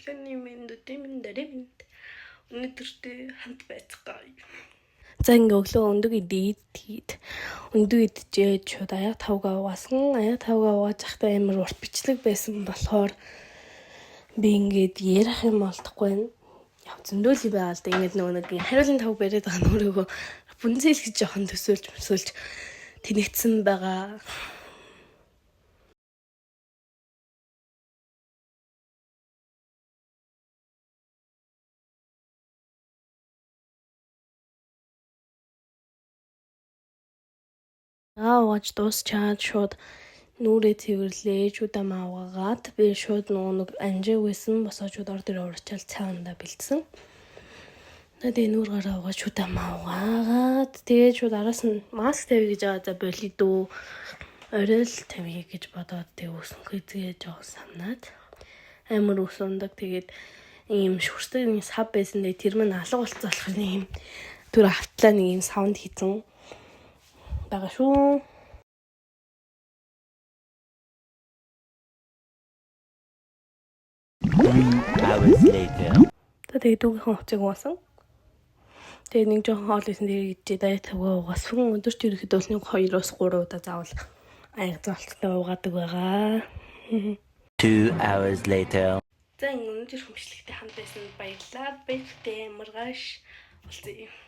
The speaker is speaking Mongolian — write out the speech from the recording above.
өглөөний мэнд өнөөдөртөө хамт байцгаая. За ингээ өглөө өндөг идчихээд шууд аяа тавгаа угаасан. Аяа тавгаа угааж захтай амар урт бичлэг байсан болохоор би ингээд ярих юм олдохгүй байна. Яв зөндөөл байгаа л да. Ингээд нэг хариулын тав бариад байгаа нүрөөгөө Рапунцель гэж жоохон төсөөлж тэнэгцсэн байгаа. Угааж дуусчаад шууд нүрээ цэвэрлээ. Чудаа маагаад би шууд нэг анжиг байсан босоочуд ор дээр урачаал цаанда бэлдсэн. Тэгээд нүр гараа угааж чудаа маагаад тэгээд шууд араас нь маск тавья гэж байгаа. За болий дөө. Орой л тавья гэж бодоод тэгээд өсөнхөө згээ жоохон санаад амар ус ундаг. Тэгээд ийм шүрстэй нэг сав байсан. Тэгээд тэр мань алга болцсон болохоор нэг юм түр автлаа нэг юм саунд хийсэн. Бага шүү. Тэгээд дүүгийнхэн хувцыг угаасан. Тэгээд нэг жоохон хоол исэн дээр идчихээ даяа тавгаа угаасан. Өдөрт ерөөхдөө л 2-3 удаа заавал аяг золттой угаадаг байгаа. 2 hours later. За өнөөдөр хөмшлөгтэй хамт байсан баярлалаа. Баяртай маргааш уулзъя.